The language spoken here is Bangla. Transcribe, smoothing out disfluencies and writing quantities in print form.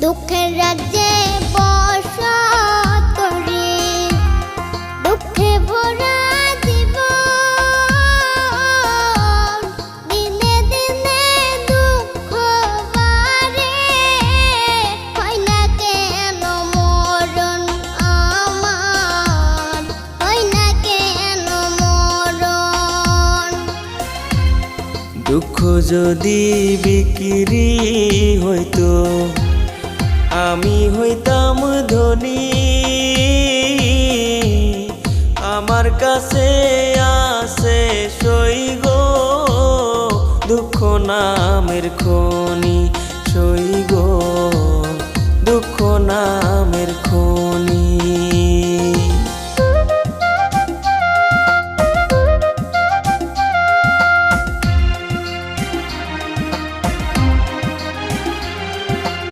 দুঃখের রাজ্যে বসত করি, দুঃখে ভরা জীবন, দিনে দিনে দুঃখ বাড়ে, হয় না কেন মরণ আমার, হয় না কেন মরণ। দুঃখ যদি বিক্রি হইতো আমি হইতাম ধনী, আমার কাছে আছে সই গো দুঃখ নামের খনি।